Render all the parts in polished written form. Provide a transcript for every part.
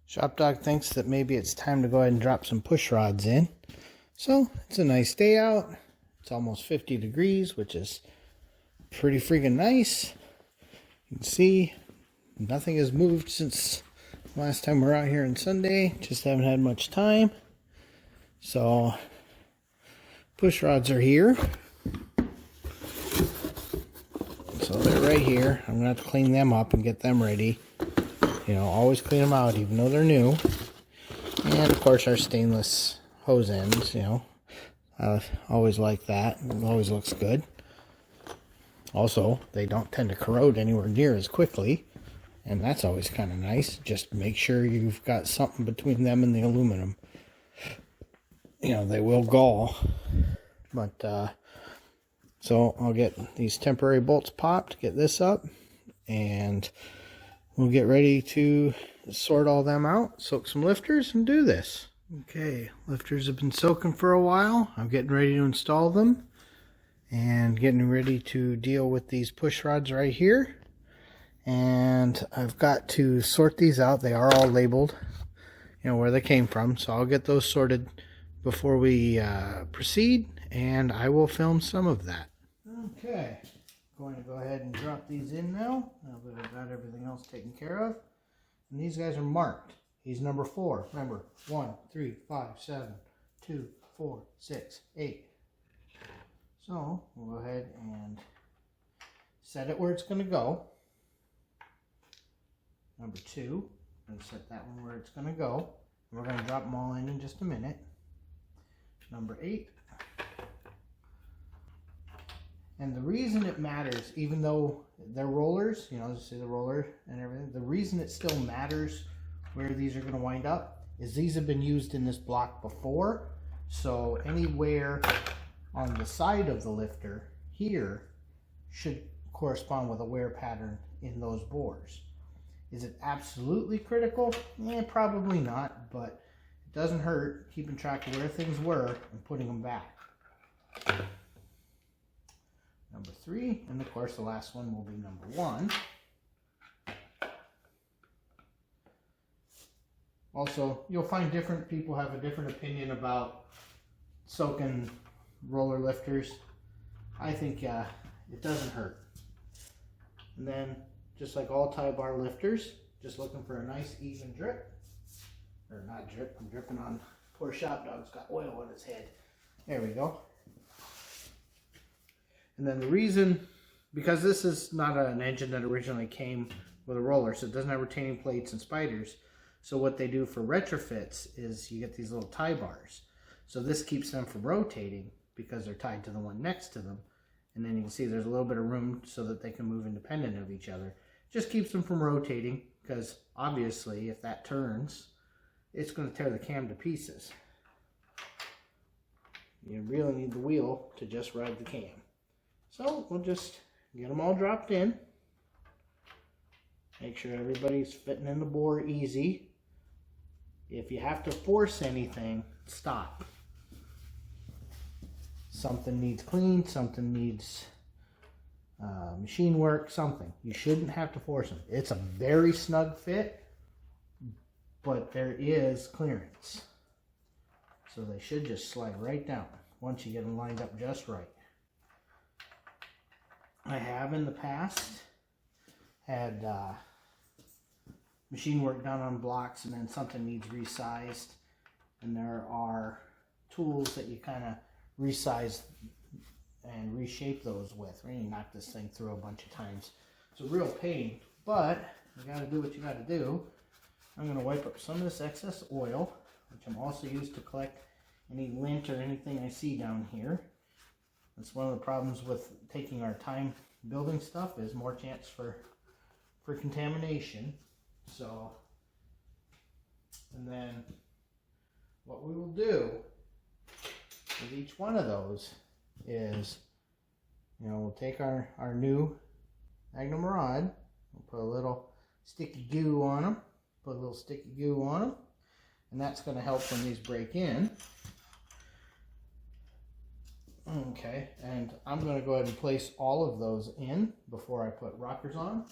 ShopDog thinks that maybe it's time to go ahead and drop some push rods in. So it's a nice day out. It's almost 50 degrees, which is pretty freaking nice. You can see nothing has moved since last time we were out here on Sunday. Just haven't had much time. So push rods are here. So they're right here. I'm going to have to clean them up and get them ready. You know, always clean them out even though they're new. And of course our stainless hose ends, you know. I always like that. It always looks good. Also, they don't tend to corrode anywhere near as quickly. And that's always kind of nice. Just make sure you've got something between them and the aluminum. You know, they will gall. But, so I'll get these temporary bolts popped, get this up, and we'll get ready to sort all them out, soak some lifters, and do this. Okay, lifters have been soaking for a while. I'm getting ready to install them and getting ready to deal with these push rods right here. And I've got to sort these out. They are all labeled, you know, where they came from. So I'll get those sorted before we proceed, and I will film some of that. Okay, going to go ahead and drop these in now that I've got everything else taken care of. And these guys are marked. He's number 4. Remember, 1, 3, 5, 7, 2, 4, 6, 8. So we'll go ahead and set it where it's going to go. Number 2, I'm going to set that one where it's going to go. And we're going to drop them all in just a minute. Number 8. And the reason it matters, even though they're rollers, you know, see the roller and everything, the reason it still matters where these are going to wind up is these have been used in this block before. So anywhere on the side of the lifter here should correspond with a wear pattern in those bores. Is it absolutely critical? Probably not, but it doesn't hurt keeping track of where things were and putting them back. Number 3, and of course the last one will be number 1. Also, you'll find different people have a different opinion about soaking roller lifters. I think it doesn't hurt. And then, just like all tie bar lifters, just looking for a nice even drip. Or not drip, I'm dripping on, poor ShopDog's got oil on his head. There we go. And then the reason, because this is not an engine that originally came with a roller, so it doesn't have retaining plates and spiders. So what they do for retrofits is you get these little tie bars. So this keeps them from rotating because they're tied to the one next to them. And then you can see there's a little bit of room so that they can move independent of each other. Just keeps them from rotating because obviously if that turns, it's going to tear the cam to pieces. You really need the wheel to just ride the cam. So we'll just get them all dropped in. Make sure everybody's fitting in the bore easy. If you have to force anything, stop. Something needs cleaned, something needs machine work, something. You shouldn't have to force them. It's a very snug fit, but there is clearance. So they should just slide right down once you get them lined up just right. I have in the past had machine work done on blocks and then something needs resized, and there are tools that you kind of resize and reshape those with. We're going to knock this thing through a bunch of times. It's a real pain, but you got to do what you got to do. I'm going to wipe up some of this excess oil, which I'm also used to collect any lint or anything I see down here. That's one of the problems with taking our time building stuff, is more chance for contamination. So, and then what we will do with each one of those is, you know, we'll take our new Magnum rod, we'll put a little sticky goo on them, and that's going to help when these break in. Okay, and I'm going to go ahead and place all of those in before I put rockers on,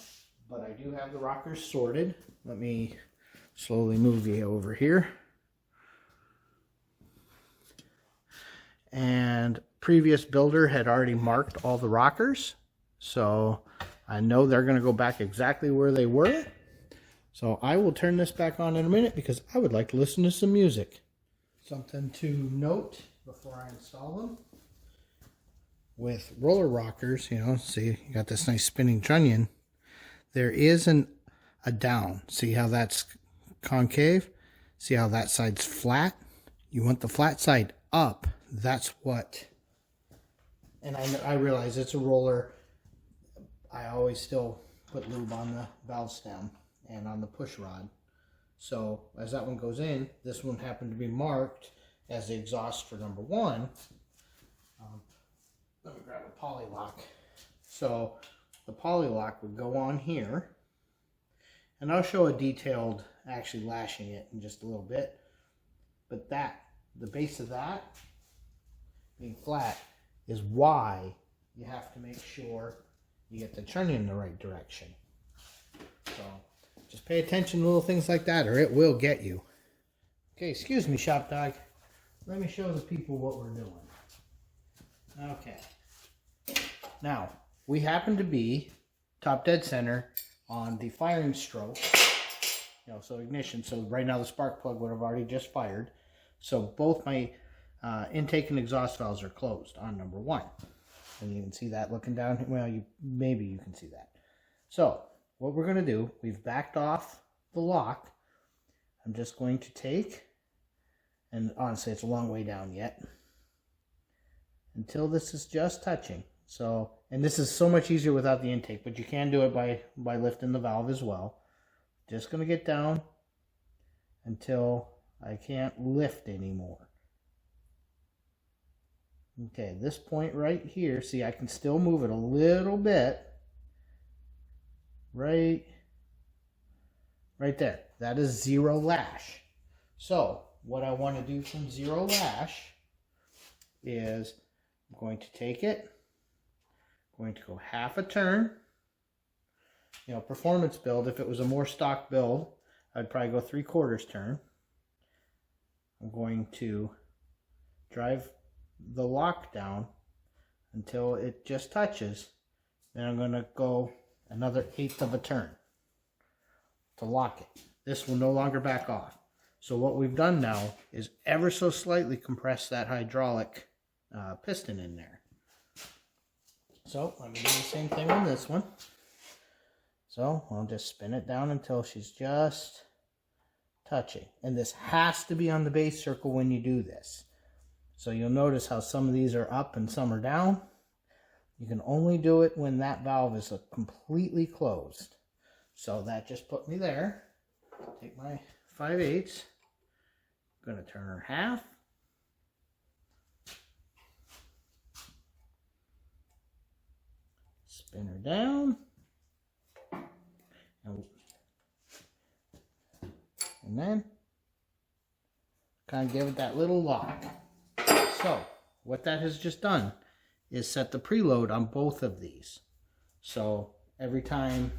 but I do have the rockers sorted. Let me slowly move you over here. And previous builder had already marked all the rockers, so I know they're going to go back exactly where they were. So I will turn this back on in a minute because I would like to listen to some music. Something to note before I install them. With roller rockers, you know, see, you got this nice spinning trunnion. There is a down. See how that's concave? See how that side's flat? You want the flat side up. That's what. And I realize it's a roller. I always still put lube on the valve stem and on the push rod. So as that one goes in, this one happened to be marked as the exhaust for number 1. Let me grab a poly lock. So the poly lock would go on here, and I'll show a detailed actually lashing it in just a little bit. But the base of that being flat is why you have to make sure you get the trunnion in the right direction. So just pay attention to little things like that or it will get you. Okay, excuse me, shop dog. Let me show the people what we're doing. Okay. Now, we happen to be top dead center on the firing stroke. You know, so ignition. So right now the spark plug would have already just fired. So both my intake and exhaust valves are closed on number 1. And you can see that looking down. Well, maybe you can see that. So what we're going to do, we've backed off the lock. I'm just going to take, and honestly it's a long way down yet, until this is just touching. So, and this is so much easier without the intake, but you can do it by lifting the valve as well. Just going to get down until I can't lift anymore. Okay, this point right here, see, I can still move it a little bit. Right there. That is 0 lash. So, what I want to do from 0 lash is I'm going to take it, I'm going to go half a turn. You know, performance build, if it was a more stock build, I'd probably go 3/4 turn. I'm going to drive the lock down until it just touches. Then I'm going to go another 1/8 of a turn to lock it. This will no longer back off. So what we've done now is ever so slightly compress that hydraulic piston in there. So I'm going to do the same thing on this one. So I'll just spin it down until she's just touching. And this has to be on the base circle when you do this. So you'll notice how some of these are up and some are down. You can only do it when that valve is completely closed. So that just put me there. Take my 5/8. I'm going to turn her half. Spin her down. And then kind of give it that little lock. So what that has just done is set the preload on both of these. So every time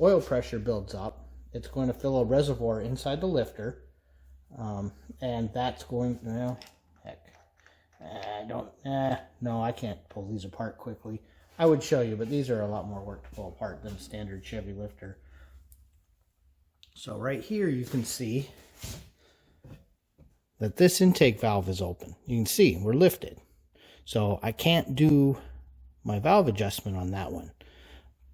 oil pressure builds up, it's going to fill a reservoir inside the lifter. And that's going, well, heck, no, I can't pull these apart quickly. I would show you, but these are a lot more work to pull apart than a standard Chevy lifter. So right here you can see that this intake valve is open. You can see we're lifted. So I can't do my valve adjustment on that one.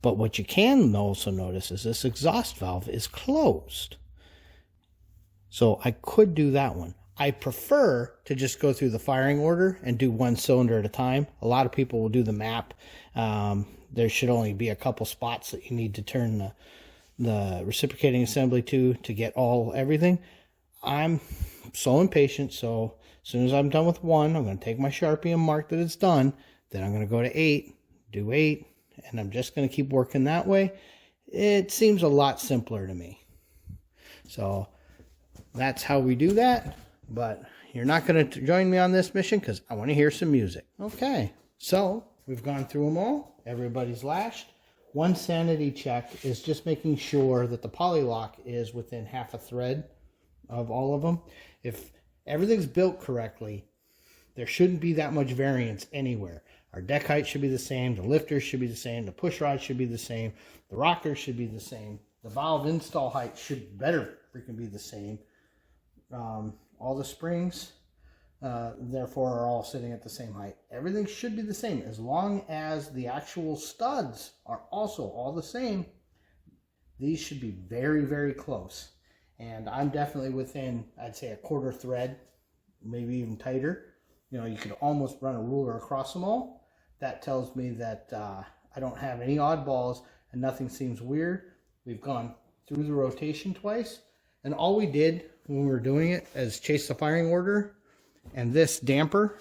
But what you can also notice is this exhaust valve is closed. So I could do that one. I prefer to just go through the firing order and do one cylinder at a time. A lot of people will do the map. There should only be a couple spots that you need to turn the reciprocating assembly to get everything. I'm so impatient, so as soon as I'm done with one, I'm going to take my Sharpie and mark that it's done. Then I'm going to go to 8, do 8, and I'm just going to keep working that way. It seems a lot simpler to me. So that's how we do that. But you're not going to join me on this mission because I want to hear some music. Okay, so we've gone through them all. Everybody's lashed. one sanity check is just making sure that the poly lock is within half a thread of all of them. If everything's built correctly, there shouldn't be that much variance anywhere. Our deck height should be the same, the lifters should be the same, the push rods should be the same, the rockers should be the same, the valve install height should better freaking be the same. All the springs, therefore, are all sitting at the same height. Everything should be the same as long as the actual studs are also all the same. These should be very, very close. And I'm definitely within, I'd say, a quarter thread, maybe even tighter. You know, you could almost run a ruler across them all. That tells me that I don't have any oddballs and nothing seems weird. We've gone through the rotation twice. And all we did when we were doing it is chase the firing order. And this damper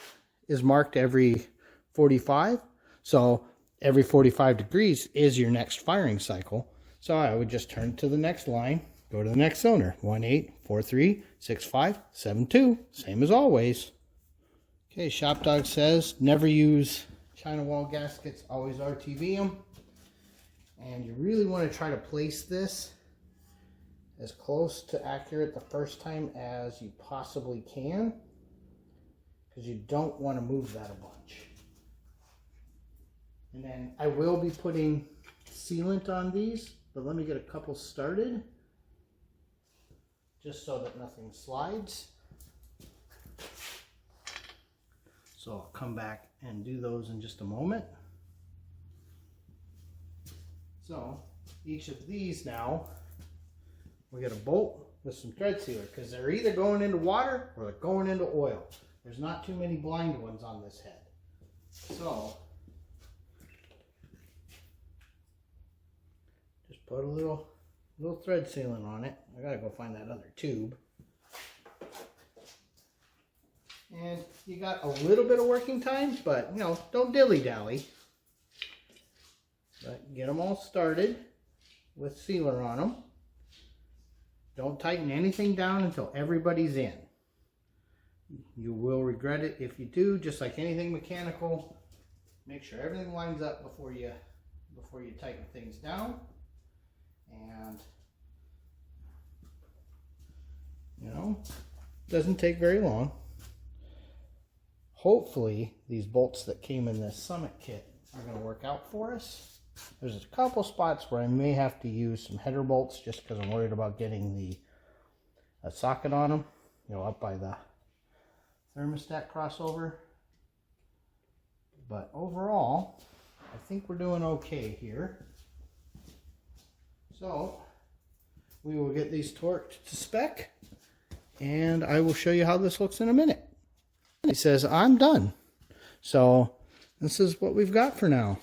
is marked every 45. So every 45 degrees is your next firing cycle. So I would just turn to the next line, go to the next zoner, 18436572, same as always. Okay, ShopDog says never use China wall gaskets, always RTV them. And you really want to try to place this as close to accurate the first time as you possibly can, because you don't want to move that a bunch. And then I will be putting sealant on these, but let me get a couple started just so that nothing slides. So I'll come back and do those in just a moment. So each of these now, we get a bolt with some thread sealer, because they're either going into water or they're going into oil. There's not too many blind ones on this head. So just put a little thread sealant on it. I gotta go find that other tube. And you got a little bit of working time, but you know, don't dilly-dally. But get them all started with sealer on them. Don't tighten anything down until everybody's in. You will regret it if you do, just like anything mechanical. Make sure everything lines up before you tighten things down. And you know, doesn't take very long. Hopefully these bolts that came in this Summit kit are going to work out for us. There's a couple spots where I may have to use some header bolts just because I'm worried about getting the socket on them, you know, up by the thermostat crossover. But overall, I think we're doing okay here. So we will get these torqued to spec, and I will show you how this looks in a minute. He says, I'm done. So this is what we've got for now.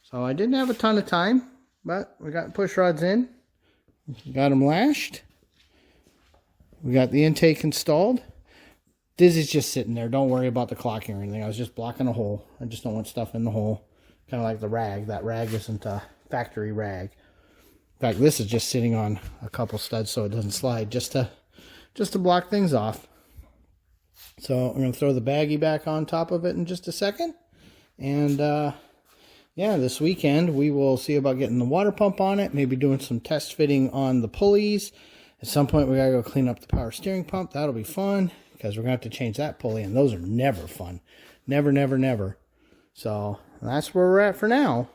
So I didn't have a ton of time, but we got push rods in. We got them lashed. We got the intake installed. This is just sitting there. Don't worry about the clocking or anything. I was just blocking a hole. I just don't want stuff in the hole. Kind of like the rag. That rag isn't a factory rag. In fact, this is just sitting on a couple studs so it doesn't slide, just to block things off. So I'm going to throw the baggie back on top of it in just a second. And yeah, this weekend we will see about getting the water pump on it, maybe doing some test fitting on the pulleys. At some point we got to go clean up the power steering pump. That'll be fun because we're going to have to change that pulley, and those are never fun. Never, never, never. So that's where we're at for now.